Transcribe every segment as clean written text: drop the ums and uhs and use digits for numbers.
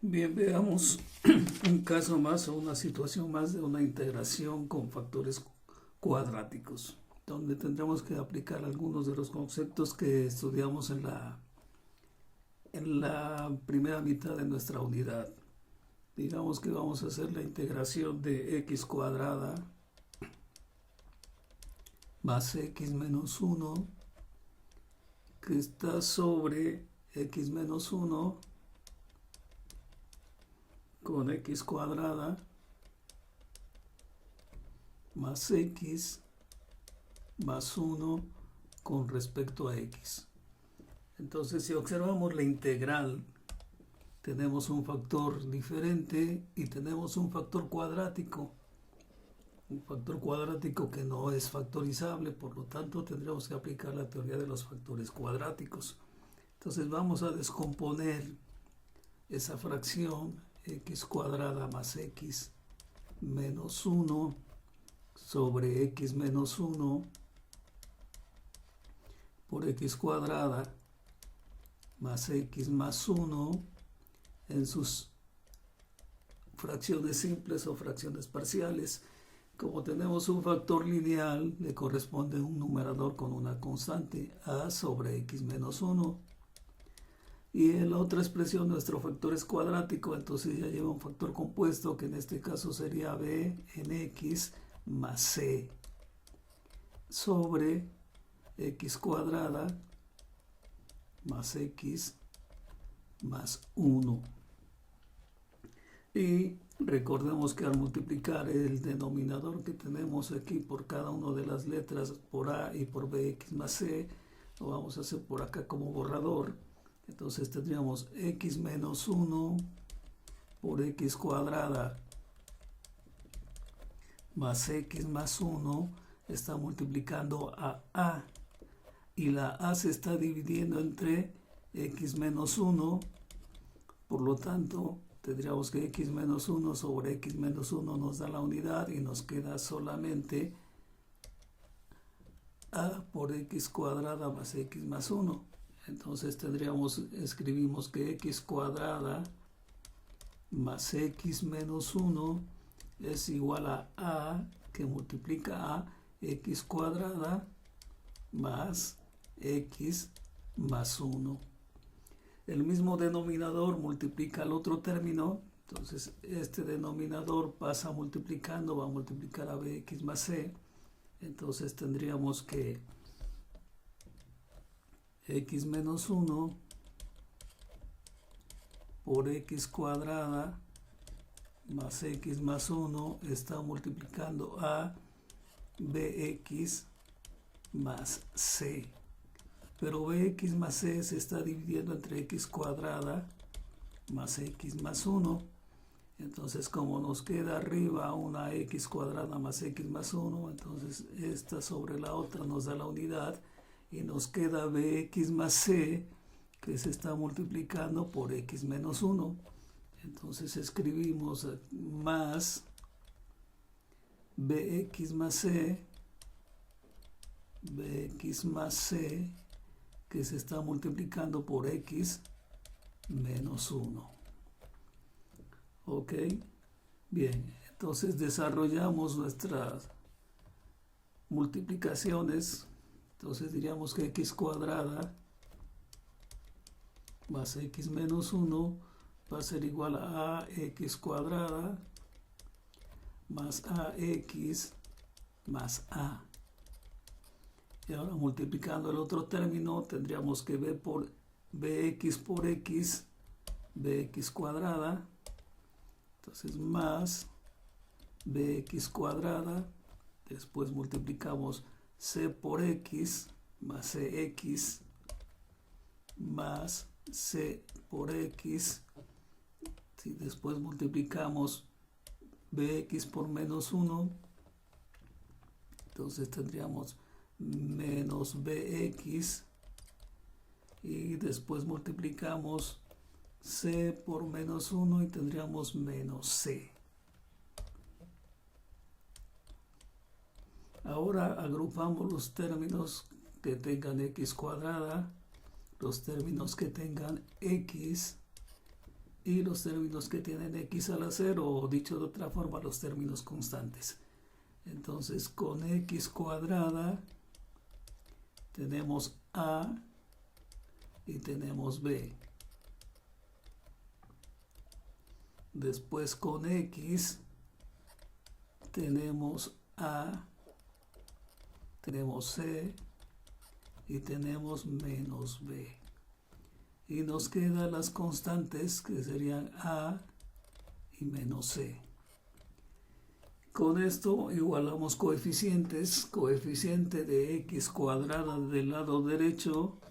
Bien, veamos un caso más o una situación más de una integración con factores cuadráticos, donde tendremos que aplicar algunos de los conceptos que estudiamos en la primera mitad de nuestra unidad. Digamos que vamos a hacer la integración de x cuadrada más x menos 1, que está sobre x menos 1 con x cuadrada más x más 1 con respecto a x. Entonces, si observamos la integral, tenemos un factor diferente y tenemos un factor cuadrático. Un factor cuadrático que no es factorizable, por lo tanto tendremos que aplicar la teoría de los factores cuadráticos. Entonces vamos a descomponer esa fracción x cuadrada más x menos 1 sobre x menos 1 por x cuadrada más x más 1 en sus fracciones simples o fracciones parciales. Como tenemos un factor lineal, le corresponde un numerador con una constante a sobre x menos 1. Y en la otra expresión nuestro factor es cuadrático, entonces ya lleva un factor compuesto que en este caso sería b en x más c sobre x cuadrada más x más 1. Y recordemos que al multiplicar el denominador que tenemos aquí por cada una de las letras, por a y por bx más c, lo vamos a hacer por acá como borrador. Entonces tendríamos x menos 1 por x cuadrada más x más 1 está multiplicando a y la a se está dividiendo entre x menos 1, por lo tanto tendríamos que x menos 1 sobre x menos 1 nos da la unidad y nos queda solamente a por x cuadrada más x más 1. Entonces escribimos que x cuadrada más x menos 1 es igual a que multiplica a x cuadrada más x más 1. El mismo denominador multiplica al otro término, entonces este denominador pasa multiplicando, va a multiplicar a bx más c, entonces tendríamos que x menos 1 por x cuadrada más x más 1 está multiplicando a bx más c. Pero bx más c se está dividiendo entre x cuadrada más x más 1. Entonces, como nos queda arriba una x cuadrada más x más 1, entonces esta sobre la otra nos da la unidad y nos queda bx más c, que se está multiplicando por x menos 1. Entonces escribimos más bx más c que se está multiplicando por x menos 1. Ok, bien, entonces desarrollamos nuestras multiplicaciones. Entonces diríamos que x cuadrada más x menos 1 va a ser igual a x cuadrada más ax más a. Y ahora multiplicando el otro término tendríamos que bx por x, bx cuadrada, entonces más bx cuadrada, después multiplicamos c por x más cx más c por x, si después multiplicamos bx por menos 1, entonces tendríamos menos bx y después multiplicamos c por menos 1 y tendríamos menos c. Ahora agrupamos los términos que tengan x cuadrada, los términos que tengan x y los términos que tienen x a la 0, o dicho de otra forma, los términos constantes. Entonces, con x cuadrada tenemos a y tenemos b. Después con x tenemos a, tenemos c y tenemos menos b. Y nos quedan las constantes que serían a y menos c. Con esto igualamos coeficientes. Coeficiente de x cuadrada del lado derecho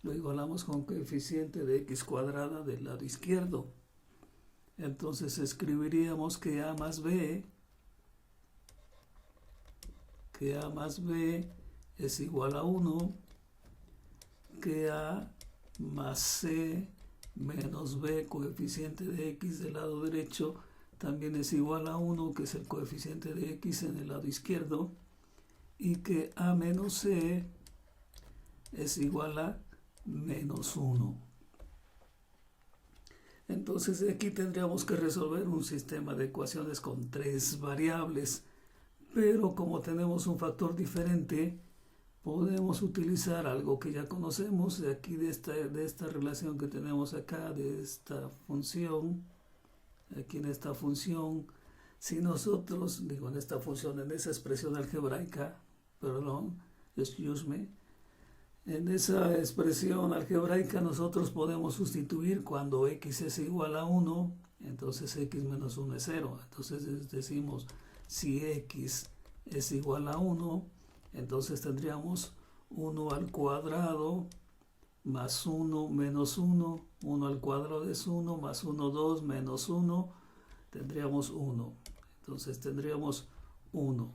lo igualamos con coeficiente de x cuadrada del lado izquierdo. Entonces escribiríamos que a más b es igual a 1, que a más c menos b, coeficiente de x del lado derecho, también es igual a 1, que es el coeficiente de x en el lado izquierdo, y que a menos c es igual a menos 1. Entonces aquí tendríamos que resolver un sistema de ecuaciones con 3 variables, pero como tenemos un factor diferente, podemos utilizar algo que ya conocemos de aquí, de esta relación que tenemos acá, de esta función. Aquí en esta función, si nosotros, en esta función, en esa expresión algebraica, en esa expresión algebraica nosotros podemos sustituir cuando x es igual a 1, entonces x menos 1 es 0. Entonces decimos, si x es igual a 1, entonces tendríamos 1 al cuadrado más 1 menos 1, 1 al cuadrado es 1, más 1, 2, menos 1, tendríamos 1. Entonces tendríamos 1.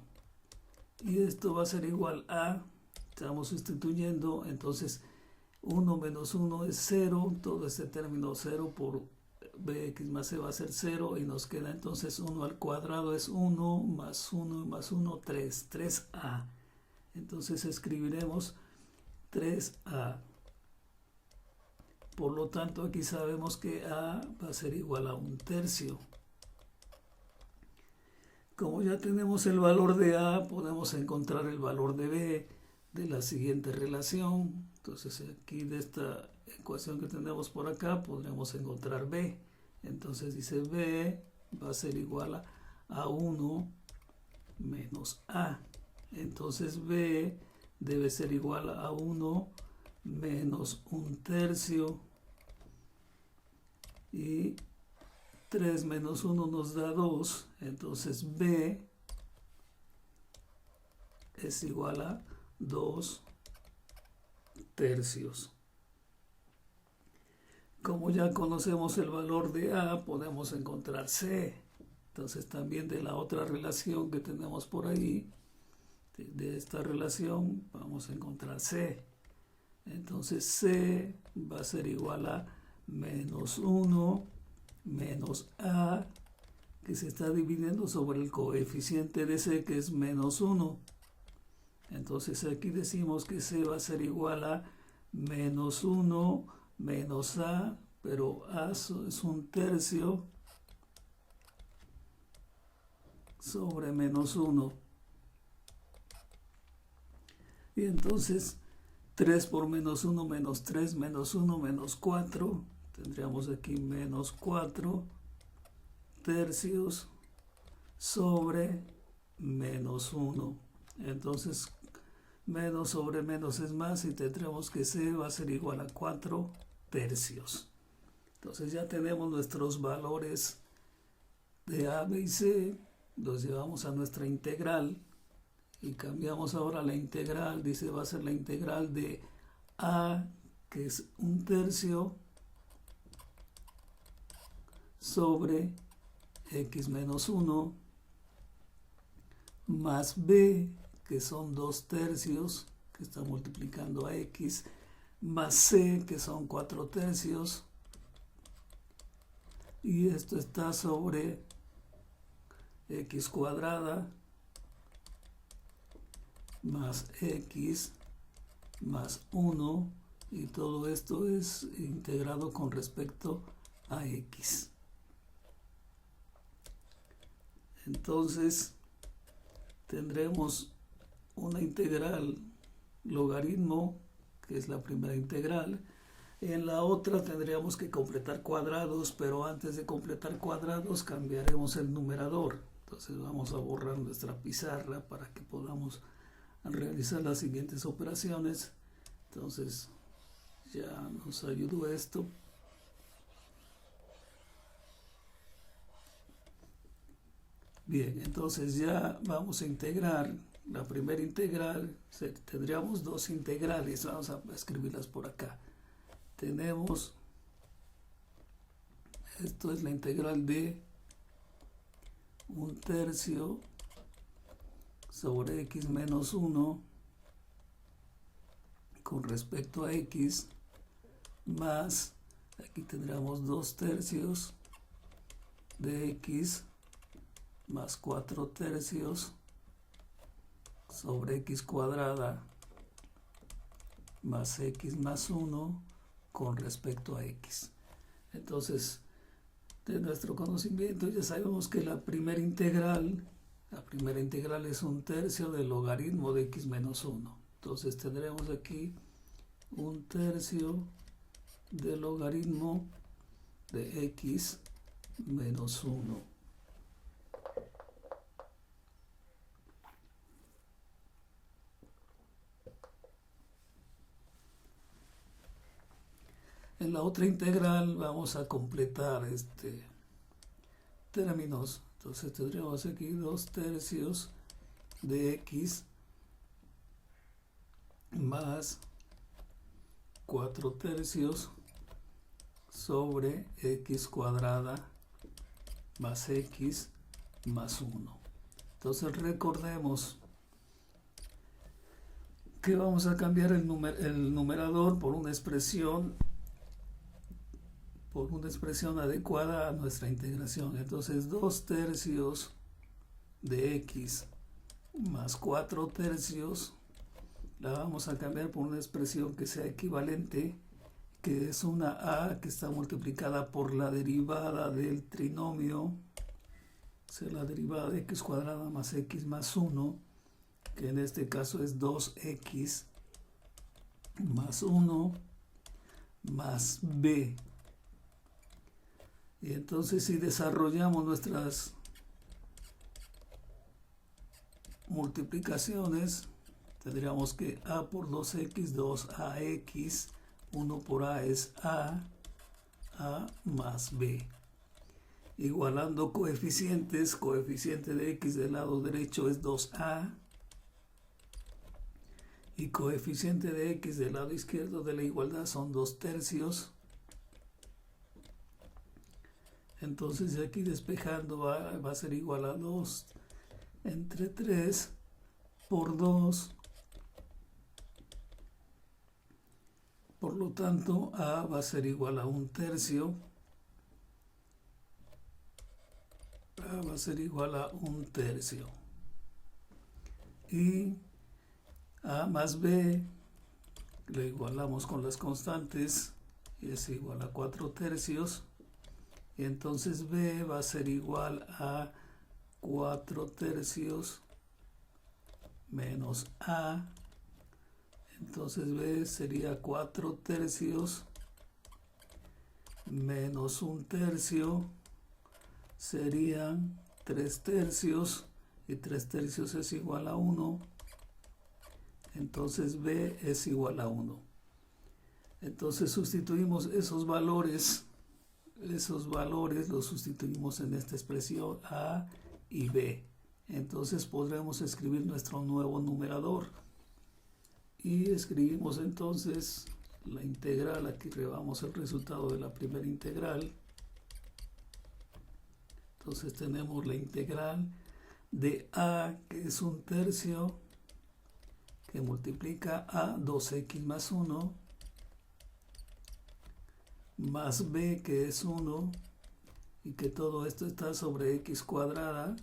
Y esto va a ser igual a, estamos sustituyendo, entonces 1 menos 1 es 0, todo este término 0 por bx más c va a ser 0, y nos queda entonces 1 al cuadrado es 1, más 1 más 1, 3, 3a. Entonces escribiremos 3a. Por lo tanto, aquí sabemos que a va a ser igual a 1/3. Como ya tenemos el valor de a, podemos encontrar el valor de b de la siguiente relación. Entonces, aquí de esta ecuación que tenemos por acá, podremos encontrar b. Entonces, dice b va a ser igual a 1 menos a. Entonces, b debe ser igual a 1 menos 1/3, y 3 menos 1 nos da 2, entonces b es igual a 2/3. Como ya conocemos el valor de a, podemos encontrar c. Entonces también de la otra relación que tenemos por ahí, de esta relación, vamos a encontrar c. Entonces c va a ser igual a menos 1 menos a, que se está dividiendo sobre el coeficiente de c, que es menos 1. Entonces aquí decimos que c va a ser igual a menos 1 menos a, pero a es 1/3 sobre menos 1. Y entonces 3 por menos 1, menos 3, menos 1, menos 4. Tendríamos aquí menos 4/3 sobre menos 1. Entonces, menos sobre menos es más, y tendremos que c va a ser igual a 4/3. Entonces ya tenemos nuestros valores de a, b y c. Los llevamos a nuestra integral. Y cambiamos ahora la integral, dice va a ser la integral de a, que es 1/3 sobre x menos 1, más b, que son 2/3, que está multiplicando a x, más c, que son 4/3, y esto está sobre x cuadrada más x más 1, y todo esto es integrado con respecto a x. Entonces tendremos una integral logaritmo, que es la primera integral. En la otra tendríamos que completar cuadrados, pero antes de completar cuadrados cambiaremos el numerador. Entonces vamos a borrar nuestra pizarra para que podamos realizar las siguientes operaciones. Entonces ya nos ayudó esto. Bien, entonces ya vamos a integrar la primera integral. Tendríamos dos integrales, vamos a escribirlas por acá. Tenemos, esto es la integral de 1/3 sobre x menos 1 con respecto a x, más, aquí tendríamos 2/3 de x más 4/3 sobre x cuadrada más x más 1 con respecto a x. Entonces, de nuestro conocimiento ya sabemos que la primera integral es 1/3 del logaritmo de x menos 1. Entonces tendremos aquí 1/3 del logaritmo de x menos 1. En la otra integral vamos a completar términos. Entonces tendríamos aquí 2/3 de x más 4/3 sobre x cuadrada más x más 1. Entonces recordemos que vamos a cambiar el numerador por una expresión adecuada a nuestra integración. Entonces 2/3 de x más 4/3 la vamos a cambiar por una expresión que sea equivalente, que es una a que está multiplicada por la derivada del trinomio, o sea, la derivada de x cuadrada más x más 1, que en este caso es 2x más 1 más b. Y entonces si desarrollamos nuestras multiplicaciones, tendríamos que a por 2x, 2ax, 1 por a es a más b. Igualando coeficientes, coeficiente de x del lado derecho es 2a y coeficiente de x del lado izquierdo de la igualdad son 2/3. Entonces aquí despejando va a ser igual a 2 entre 3 por 2. Por lo tanto, a va a ser igual a 1/3. A va a ser igual a 1/3. Y a más b lo igualamos con las constantes y es igual a 4/3. Y entonces b va a ser igual a 4/3 menos a. Entonces b sería 4/3 menos 1/3 serían 3/3 y 3/3 es igual a 1. Entonces b es igual a 1. Entonces sustituimos esos valores los sustituimos en esta expresión a y b. Entonces podremos escribir nuestro nuevo numerador. Y escribimos entonces la integral, aquí llevamos el resultado de la primera integral. Entonces tenemos la integral de a, que es 1/3, que multiplica a 2x más 1, más b, que es 1, y que todo esto está sobre x cuadrada,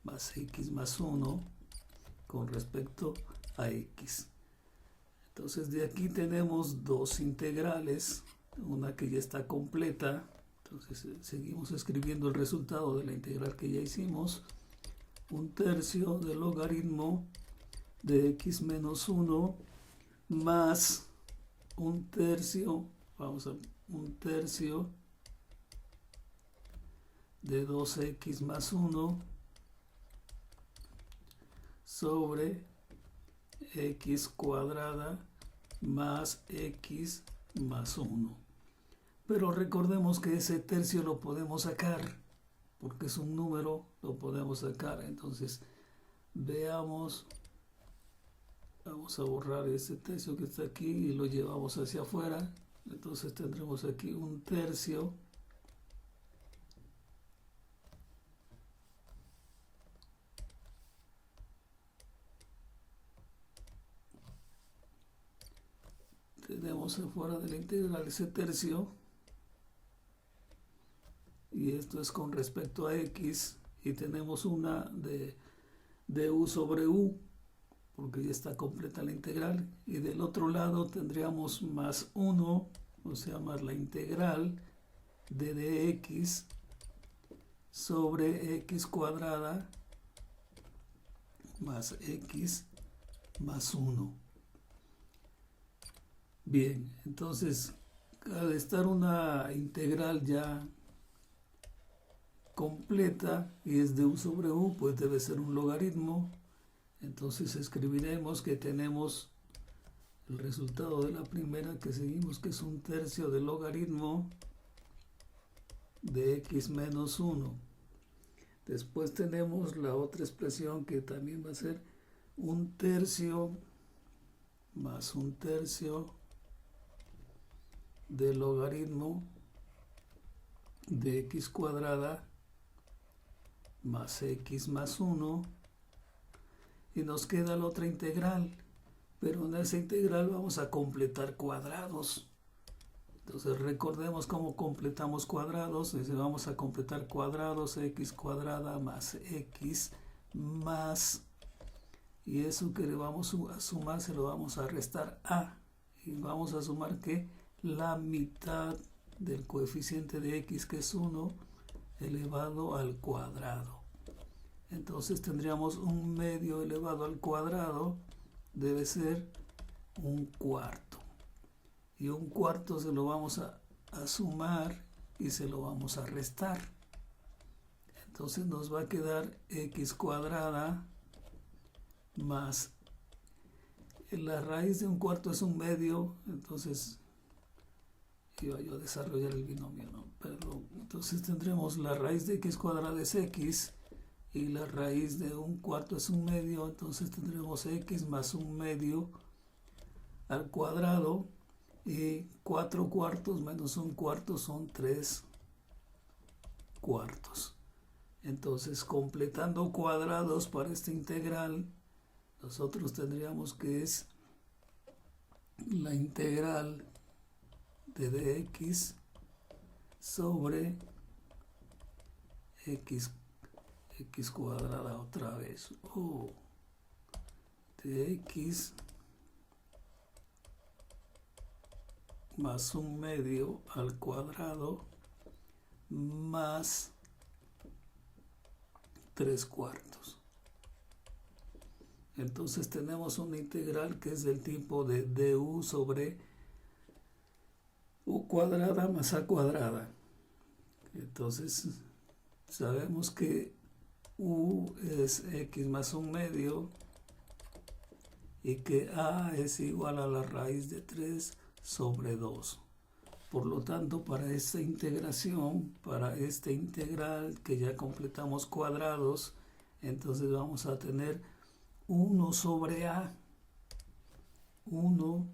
más x más 1, con respecto a x. Entonces de aquí tenemos dos integrales. una que ya está completa. Entonces seguimos escribiendo el resultado de la integral que ya hicimos. 1/3 del logaritmo de x menos 1 más 1/3, vamos a 1/3 de 2x más 1 sobre x cuadrada más x más 1. Pero recordemos que ese tercio lo podemos sacar, porque es un número, lo podemos sacar. Entonces, veamos, vamos a borrar ese tercio que está aquí y lo llevamos hacia afuera. Entonces tendremos aquí 1/3 tenemos afuera de la integral ese tercio, y esto es con respecto a x, y tenemos una de u sobre u, porque ya está completa la integral, y del otro lado tendríamos más 1, o sea, más la integral de dx sobre x cuadrada más x más 1. Bien, entonces al estar una integral ya completa y es de u sobre u, pues debe ser un logaritmo. Entonces escribiremos que tenemos el resultado de la primera que seguimos, que es 1/3 del logaritmo de x menos 1. Después tenemos la otra expresión que también va a ser 1/3 más 1/3 del logaritmo de x cuadrada más x más 1, y nos queda la otra integral, pero en esa integral vamos a completar cuadrados. Entonces recordemos cómo completamos cuadrados. Entonces vamos a completar cuadrados, x cuadrada más x más, y eso que le vamos a sumar se lo vamos a restar a, y vamos a sumar que la mitad del coeficiente de x, que es 1, elevado al cuadrado. Entonces tendríamos 1/2 elevado al cuadrado, debe ser 1/4. Y 1/4 se lo vamos a sumar y se lo vamos a restar. Entonces nos va a quedar x cuadrada más, la raíz de 1/4 es 1/2, entonces iba yo a desarrollar el binomio, ¿no? Pero entonces tendremos la raíz de x cuadrada es x, y la raíz de 1/4 es 1/2, entonces tendremos x más 1/2 al cuadrado, y 4/4 menos 1/4 son 3/4. Entonces, completando cuadrados para esta integral, nosotros tendríamos que es la integral de dx sobre x cuadrada otra vez, o dx más 1/2 al cuadrado más 3/4. Entonces tenemos una integral que es del tipo de du sobre u cuadrada más a cuadrada. Entonces sabemos que u es x más 1/2 y que a es igual a la raíz de 3 sobre 2. Por lo tanto, para esta integración, para esta integral que ya completamos cuadrados, entonces vamos a tener 1 sobre a, 1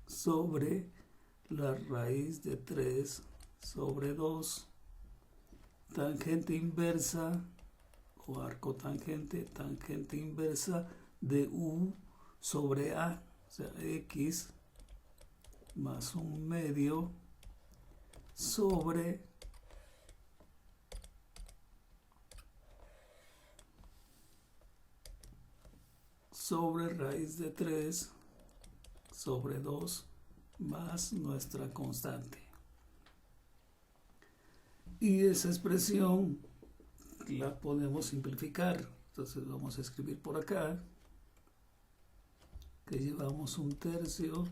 sobre la raíz de 3 sobre 2, tangente inversa o arco tangente, tangente inversa de u sobre a, o sea, x más 1/2 sobre raíz de 3 sobre 2 más nuestra constante. Y esa expresión la podemos simplificar. Entonces vamos a escribir por acá que llevamos 1/3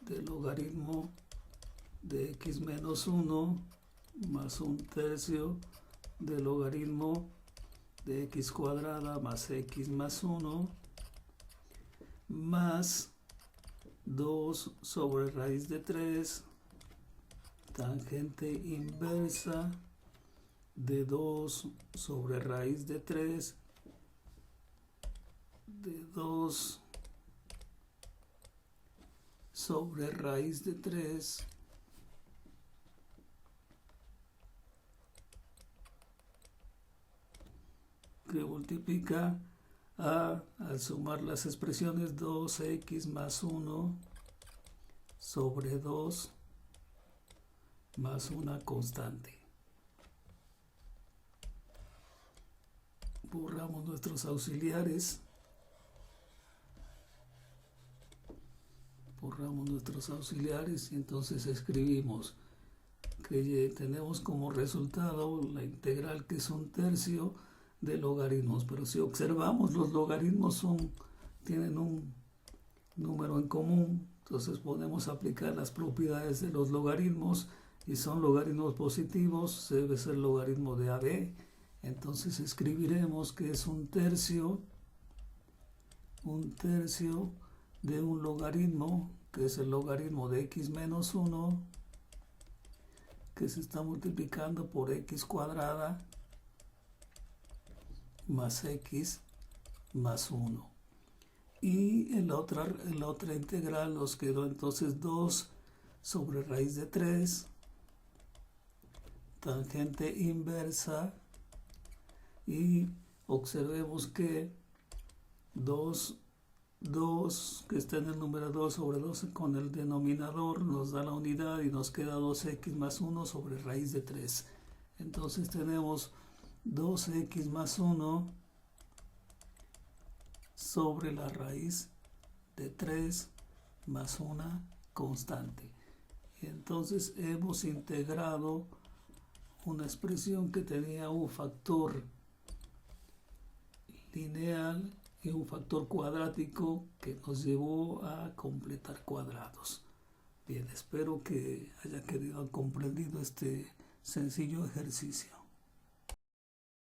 del logaritmo de x menos 1 más 1/3 del logaritmo de x cuadrada más x más 1 más 2 sobre raíz de 3 tangente inversa de 2 sobre raíz de 3 de 2 sobre raíz de 3 que multiplica al sumar las expresiones 2x más 1 sobre 2 más una constante. Borramos nuestros auxiliares. Y entonces escribimos que tenemos como resultado la integral que es 1/3 de logaritmos, pero si observamos los logaritmos tienen un número en común, entonces podemos aplicar las propiedades de los logaritmos y son logaritmos positivos, debe ser logaritmo de AB, entonces escribiremos que es 1/3 de un logaritmo que es el logaritmo de x menos 1 que se está multiplicando por x cuadrada más x más 1. Y en la otra integral nos quedó entonces 2 sobre raíz de 3, tangente inversa, y observemos que 2 que está en el numerador sobre 2 con el denominador nos da la unidad y nos queda 2x más 1 sobre raíz de 3. Entonces tenemos 2x más 1 sobre la raíz de 3 más una constante. Y entonces hemos integrado una expresión que tenía un factor lineal y un factor cuadrático que nos llevó a completar cuadrados. Bien, espero que haya quedado comprendido este sencillo ejercicio.